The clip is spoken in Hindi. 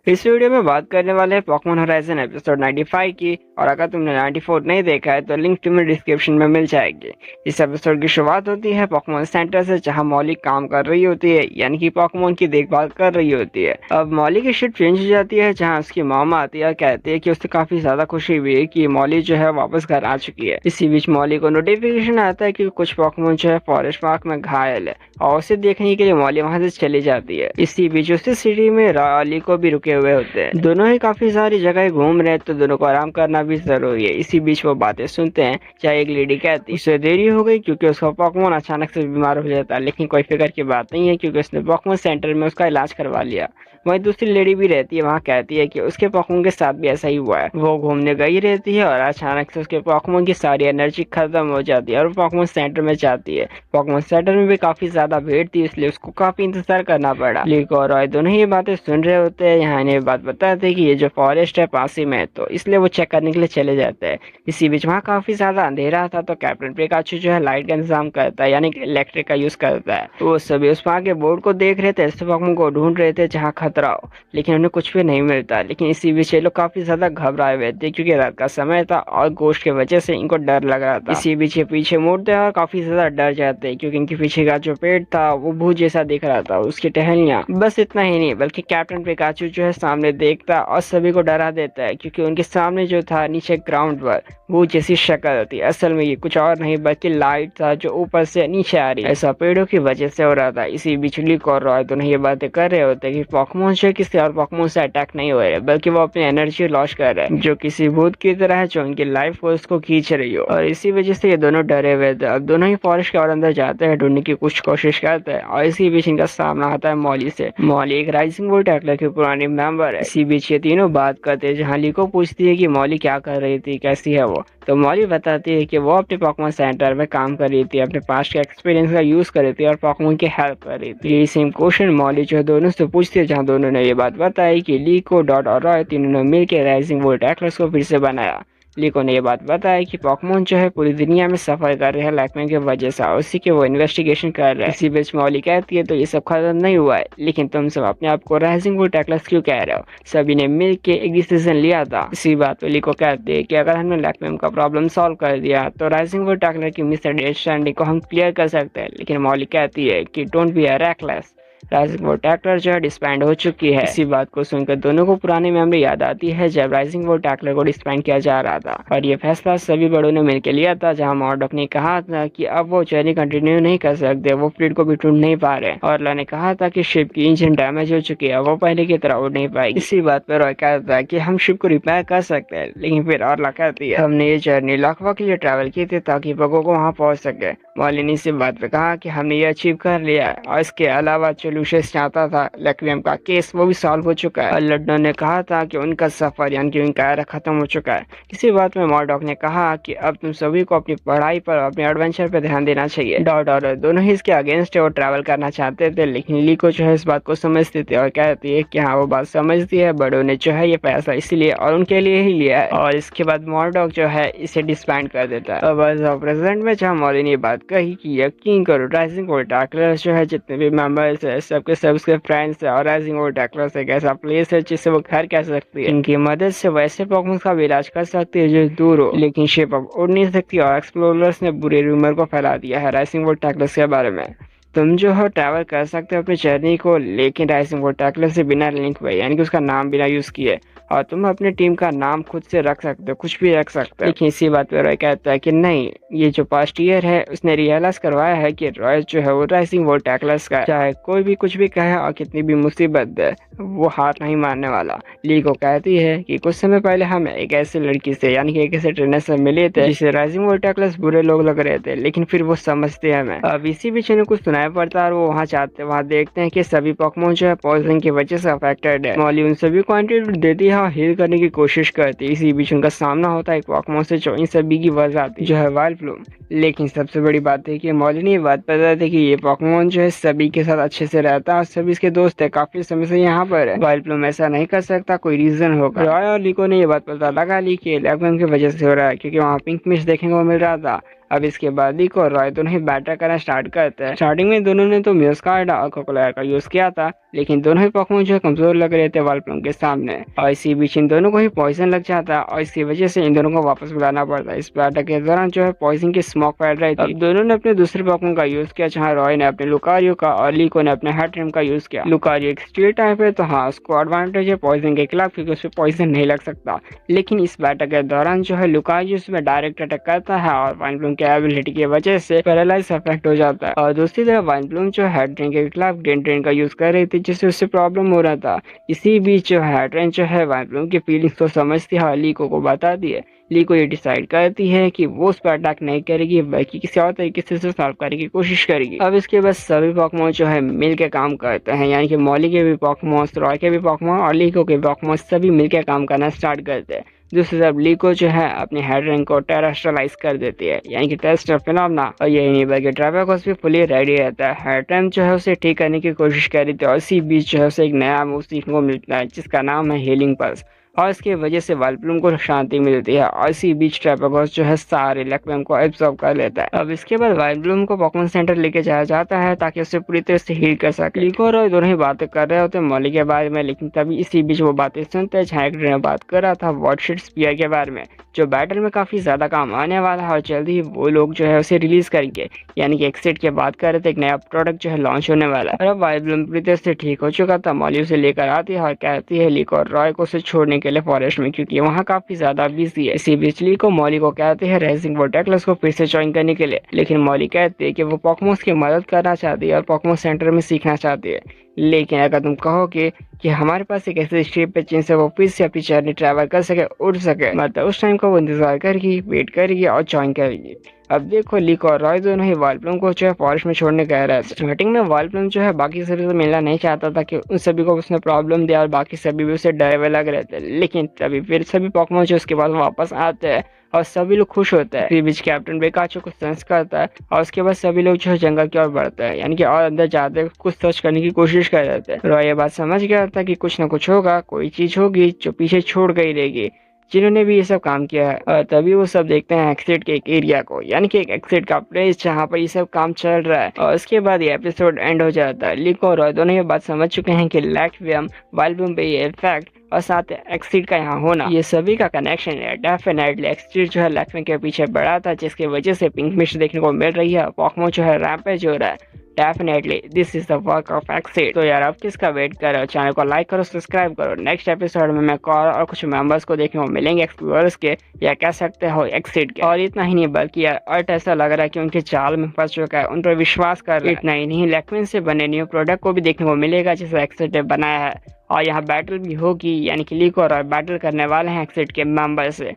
इस वीडियो में बात करने वाले हैं पोकेमॉन होराइजन एपिसोड 95 की। और अगर तुमने 94 नहीं देखा है तो लिंक तुम्हें डिस्क्रिप्शन में मिल जाएगी। इस एपिसोड की शुरुआत होती है पोकेमॉन सेंटर से, जहां मॉली काम कर रही होती है, यानी कि पोकेमॉन की देखभाल कर रही होती है। अब मॉली की शिफ्ट चेंज हो जाती है, जहां उसकी मामा आती है और कहती है कि उसे काफी ज्यादा खुशी हुई है कि मॉली जो है वापस घर आ चुकी है। इसी बीच मॉली को नोटिफिकेशन आता है कि कुछ पोकेमॉन जो है फॉरेस्ट पार्क में घायल है, और उसे देखने के लिए मॉली वहां से चली जाती है। इसी बीच उसी सिटी में रॉली को भी रुके हुए होते हैं। दोनों ही काफी सारी जगह घूम रहे हैं, तो दोनों को आराम करना भी जरूरी है। इसी बीच वो बातें सुनते हैं, चाहे एक लेडी कहती उसे देरी हो गई क्योंकि उसका पोकेमॉन अचानक से बीमार हो जाता है, लेकिन कोई फिक्र की बात नहीं है क्योंकि उसने पोकेमॉन सेंटर में उसका इलाज करवा लिया। वहीं दूसरी लेडी भी रहती है, वहाँ कहती है कि उसके पोकेमॉन के साथ भी ऐसा ही हुआ है। वो घूमने गई रहती है और अचानक से उसके पोकेमॉन की सारी एनर्जी खत्म हो जाती है और वो पोकेमॉन सेंटर में जाती है। पोकेमॉन सेंटर में भी काफी ज्यादा भीड़ थी, इसलिए उसको काफी इंतजार करना पड़ा। लीको और रॉय दोनों ही ये बातें सुन रहे होते हैं। यहाँ इन्हें बात बताते हैं कि ये जो फॉरेस्ट है पास ही में है, तो इसलिए वो चेक करने के लिए चले जाते हैं। इसी बीच वहाँ काफी ज्यादा अंधेरा था, तो कैप्टन पिकाचू जो है लाइट का इंतजाम करता है, यानी इलेक्ट्रिक का यूज करता है। वो सभी उस वहाँ के बोर्ड को देख रहे थे, ऐसे पोकेमॉन को ढूंढ रहे थे जहाँ खतरा हो, लेकिन उन्हें कुछ भी नहीं मिलता। लेकिन इसी बीच ये लोग काफी ज्यादा घबराए हुए थे क्योंकि रात का समय था और गोश्त की वजह से इनको डर लग रहा था। इसी बीच ये पीछे मुड़ते हैं और काफी ज्यादा डर जाते हैं क्योंकि इनके पीछे का जो पेड़ था वो भूत जैसा दिख रहा था, उसकी टहनियां। बस इतना ही नहीं, बल्कि कैप्टन पिकाचू जो है सामने देखता और सभी को डरा देता है क्योंकि उनके सामने जो था नीचे ग्राउंड पर भूत जैसी शक्ल थी। असल में ये कुछ और नहीं बल्कि लाइट था जो ऊपर से नीचे आ रही, ऐसा पेड़ों की वजह से हो रहा था। इसी बीच लीक और रॉय दोनों ये बातें कर रहे होते कि पोकेमॉन जो किसी और पोकेमॉन से अटैक नहीं हो रहे, बल्कि वो अपनी एनर्जी लॉस कर रहे हैं जो किसी भूत की तरह है जो उनकी लाइफ फोर्स को खींच रही हो। और इसी वजह से ये दोनों डरे हुए थे। अब दोनों ही फॉरेस्ट के और अंदर जाते हैं, ढूंढने की कुछ कोशिश करते हैं, और इसी बीच इनका सामना आता है मॉली से। मॉली एक राइजिंग वोल्ट टैकलर की पुरानी मेंबर है। इसी बीच ये तीनों बात करते हैं, जहाँ लीको पूछती है कि मॉली क्या कर रही थी, कैसी है वो। तो मॉली बताती है कि वो अपने पोकेमॉन सेंटर में काम कर रही थी, अपने पास्ट के एक्सपीरियंस का यूज कर रही थी और पोकेमॉन की हेल्प कर रही थी। यही सेम क्वेश्चन मॉली जो दोनों से पूछती है, जहाँ दोनों ने ये बात बताई कि लीको, डॉट और रॉय तीनों ने मिलकर राइजिंग वोल्ट टैकलर्स को फिर से बनाया। लीको ने ये बात बताया कि पोकेमॉन जो है पूरी दुनिया में सफर कर रहे हैं लैकमे की वजह से, और उसी के वो इन्वेस्टिगेशन कर रहे हैं। इसी बीच मॉली कहती है तो ये सब खत्म नहीं हुआ है, लेकिन तुम सब अपने आप को राइजिंग वोल्ट टैकलर्स क्यों कह रहे हो? सभी ने मिल के एक डिसीजन लिया था। इसी बात पे लीको कहती है कि अगर हमने लैकमे का प्रॉब्लम सॉल्व कर दिया तो राइजिंग वोल्ट टैकलर की मिसअंडरस्टैंडिंग को हम क्लियर कर सकते हैं। लेकिन मॉली कहती है कि don't be a reckless, rising volt tackler जो है डिस्बैंड हो चुकी है। इसी बात को सुनकर दोनों को पुरानी मेमोरी याद आती है जब राइजिंग वोल्ट टैकलर को डिस्बैंड किया जा रहा था, और ये फैसला सभी बड़ों ने मिलकर लिया था, जहां मॉर्डॉक ने कहा था कि अब वो जर्नी कंटिन्यू नहीं कर सकते, वो फ्लीट को भी ढूंढ नहीं पा रहे, और ला ने कहा था कि शिप की इंजन डैमेज हो चुकी है, वो पहले की तरह उड़ नहीं पाएगी। इसी बात पर रॉय कहता है कि हम शिप को रिपेयर कर सकते हैं, लेकिन फिर ऑरला कहती है हमने ये जर्नी लाखवा के लिए ट्रैवल की थी ताकि बगो को वहाँ पहुंच सके। मॉली ने इसी बात पे कहा कि हमने ये अचीव कर लिया है, और इसके अलावा जो लूशियस चाहता था लैक्वियम का केस वो भी सॉल्व हो चुका है। और लड्डो ने कहा था कि उनका सफर यानी कि उनका एरा खत्म हो चुका है। इसी बात में मॉर्डॉक ने कहा कि अब तुम सभी को अपनी पढ़ाई पर, अपने एडवेंचर पर ध्यान देना चाहिए। डॉट और दोनों ही इसके अगेंस्ट है, वो ट्रैवल करना चाहते थे, लेकिन लीको जो है इस बात को समझती थी और कहती है कि हाँ वो बात समझती है, बड़ों ने जो है ये फैसला इसलिए और उनके लिए ही लिया है। और इसके बाद मॉर्डॉक जो है इसे डिस्बैंड कर देता है। अब एज ऑफ प्रेजेंट में जहाँ मॉली ने बात कही कि यकीन करो राइजिंग वोल्ट टैकलर्स जो है जितने भी मेंबर्स है सबके सब उसके फ्रेंड्स है, और राइजिंग वोल्ट टैकलर्स एक ऐसा प्लेस है जिससे वो घर कह सकती है। इनकी मदद से वैसे पोकेमॉन का भी इलाज कर सकती है जो दूर हो, लेकिन शिप अब उड़ नहीं सकती, और एक्सप्लोरर्स ने बुरे रूमर को फैला दिया है राइजिंग वोल्ट टैकलर्स के बारे में। तुम जो हो ट्रैवल कर सकते हो अपनी जर्नी को, लेकिन राइजिंग वोल्ट टैकलर से बिना लिंक हुए, यानी कि उसका नाम बिना यूज किए, और तुम अपनी टीम का नाम खुद से रख सकते हो, कुछ भी रख सकते हो। लेकिन इसी बात पे रॉय कहता है कि नहीं, ये जो पास्ट ईयर है उसने रियलाइज करवाया है कि रॉय जो है वो राइजिंग वोल्ट टैकलर्स का, चाहे कोई भी कुछ भी कहे और कितनी भी मुसीबत दे, वो हार नहीं मानने वाला। लीको कहती है कि कुछ समय पहले हम एक ऐसी लड़की से यानी कि एक ऐसे ट्रेनर से मिले थे जिसे राइजिंग वोल्ट टैकलर्स बुरे लोग लग रहे थे, लेकिन फिर वो समझते हैं हमें। अब इसी बीच उन्हें कुछ सुनाई पड़ता है और वो वहाँ देखते हैं कि सभी पोकेमॉन जो है पॉइजन की वजह से अफेक्टेड है। मॉली उन सभी को एंटीडोट देती है और हील करने की कोशिश करती है। इसी बीच उनका सामना होता है एक पोकेमॉन से जो इन सभी की वजह आती है, जो है वाइल्डप्लूम। लेकिन सबसे बड़ी बात है कि मॉली ने ये बात पता थी कि ये पोकेमॉन जो है सभी के साथ अच्छे से रहता है और सभी इसके दोस्त है, काफी समय से यहाँ पर है। वाइल्डप्लूम ऐसा नहीं कर सकता, कोई रीजन होगा। रॉय और लीको ने ये बात पता लगा ली कि लैक्वेम की वजह से हो रहा है, क्योंकि वहाँ पिंक मिस्ट देखने को मिल रहा था। अब इसके बाद लीको और रॉय दोनों ही बैटर करना स्टार्ट करते हैं। स्टार्टिंग में दोनों ने तो म्यूस्कार्ड और कोकोलायर का यूज किया था, लेकिन दोनों ही पोकेमोन जो है कमजोर लग रहे थे वालप्लम के सामने, और इसी बीच इन दोनों को ही पॉइजन लग जाता और इसी वजह से इन दोनों को वापस बुलाना पड़ता। इस बैटल के दौरान जो है पॉइजन की स्मोक फैल रही थी। अब दोनों ने अपने दूसरे पोकेमोन का यूज किया, जहाँ रॉय ने अपने लुकारियो का और लीको ने अपने हेटरिम का यूज किया। लुकारियो एक स्टील टाइप है, तो हाँ उसको एडवांटेज है पॉइजन के खिलाफ, क्योंकि उसमें पॉइजन नहीं लग सकता। लेकिन इस बैटल के दौरान जो है लुकारियो उसमें डायरेक्ट अटैक करता है और वाइनब्लूम के एबिलिटी की वजह से पैरालाइज इफेक्ट हो जाता है। और दूसरी तरफ वाइनब्लूम जो हेटरिम के खिलाफ डेंट्रेन का यूज कर रही थी, जिससे उससे प्रॉब्लम हो रहा था। इसी बीच जो हेटरिम जो है वाइनब्लूम की फीलिंग्स को समझती है और लीको को बताती है। लीको ये डिसाइड करती है कि वो उस पर अटैक नहीं करेगी, बल्कि किसी और तरीके से उसे सॉल्व करने की कोशिश करेगी। अब इसके बाद सभी पोकेमोन जो है मिल के काम करते हैं, यानी कि मॉली के भी पोकेमोन, रॉय के भी पोकेमोन और लीको के पोकेमोन सभी मिलकर काम करना स्टार्ट करते हैं। दूसरी तरफ लीको जो है अपने हेडरिंग को टेरेस्ट्रलाइज कर देती है, यानी कि टेरेस्ट्रियल फिनोमेना, और यही नहीं बल्कि ट्राइबेकोस भी फुली रेडी रहता है। हर टाइम जो है उसे ठीक करने की कोशिश कर रही थी, और इसी बीच जो है उसे एक नया मूव सीखने को मिलता है जिसका नाम है हीलिंग पल्स, और इसकी वजह से वालप्लूम को शांति मिलती है। और इसी बीच ट्राइबेकोस जो है सारे लैक्वेम को एब्जॉर्ब कर लेता है। अब इसके बाद वालप्लूम को पोकेमॉन सेंटर लेके जाया जाता है ताकि उसे पूरी तरह से हील कर सके। लीको और रॉय दोनों ही बातें कर रहे होते हैं मॉली के बारे में, लेकिन तभी इसी बीच वो बातें सुनते हैं जहाँ एक ने बात कर रहा था वॉटशिट स्पीयर के बारे में, जो बैटल में काफी ज्यादा काम आने वाला है और जल्दी ही वो लोग जो है उसे रिलीज करेंगे। यानी कि एक्सिट की बात कर रहे थे, एक नया प्रोडक्ट जो है लॉन्च होने वाला है। और अब वालप्लूम पूरी तरह से ठीक हो चुका था, मॉली उसे लेकर आती है और कहती है लीको और रॉय को उसे छोड़ने के लिए फॉरेस्ट में, क्योंकि वहाँ काफी ज्यादा बिजी है। इसी बीच लीको मॉली को कहती है रेसिंग वर्टेक्लस को फिर से ज्वाइन करने के लिए, लेकिन मॉली कहती है कि वो पोकेमॉन्स की मदद करना चाहती है और पोकेमॉन सेंटर में सीखना चाहती है। लेकिन अगर तुम कहोगे कि हमारे पास एक ऐसी शिप है जिनसे वो फिर से अपनी जर्नी ट्रैवल कर सके, उड़ सके, मतलब उस टाइम का वो इंतजार करेगी, वेट करेगी और ज्वाइन करेगी। अब देखो लीको और रॉय दोनों ही वालप्लूम को जो है फॉरेस्ट में छोड़ने कह रहे थे। स्टार्टिंग में वालप्लूम जो है बाकी सभी से मिलना नहीं चाहता था कि उन सभी को उसने प्रॉब्लम दिया और बाकी सभी भी उसे डरे हुए लग रहे थे, लेकिन तभी फिर सभी पोकेमॉन जो उसके पास वापस आते हैं और सभी लोग खुश होते हैं। इसी बीच कैप्टन बेकाचो को सेंस करता है और उसके बाद सभी लोग जो है जंगल की ओर बढ़ते हैं, यानी कि और अंदर जाते कुछ सर्च करने की कोशिश कर रहे थे। रॉय ये बात समझ गया था कि कुछ न कुछ होगा, कोई चीज होगी जो पीछे छोड़ गई रहेगी जिन्होंने भी ये सब काम किया है। और तभी वो सब देखते हैं एक्सिट के एक एरिया को, यानी कि एक एक्सिट का प्लेस जहाँ पर ये सब काम चल रहा है। और उसके बाद ये एपिसोड एंड हो जाता है। लीको और रॉय दोनों ये बात समझ चुके हैं कि लैक्वियम वालप्लूम पे ये इफेक्ट और साथ एक्सिट का यहाँ होना, ये सभी का कनेक्शन है। डेफिनेटली एक्सिट जो है लैक्वियम के पीछे बढ़ा था, जिसकी वजह से पिंक मिस्ट देखने को मिल रही है। पोकेमॉन जो है रैम्पेज हो रहा है। Definitely this is the work of exit. तो यार अब किसका वेट कर रहे हो? चैनल को लाइक करो, सब्सक्राइब करो। नेक्स्ट एपिसोड में मैं कॉल और कुछ मेंबर्स को देखने को मिलेंगे, एक्सप्लोरर्स के या कह सकते हो एक्सिट के। और इतना ही नहीं बल्कि यार अर्थ ऐसा लग रहा है कि उनके जाल में फंस चुका है, उन पर विश्वास कर रहा है। इतना ही नहीं लैक्वियम से बने न्यू प्रोडक्ट को भी देखने को मिलेगा जिसे एक्सिट ने बनाया है, और यहाँ बैटल भी होगी, यानी कि लीको और बैटल करने वाले हैं एक्सिट के मेंबर से।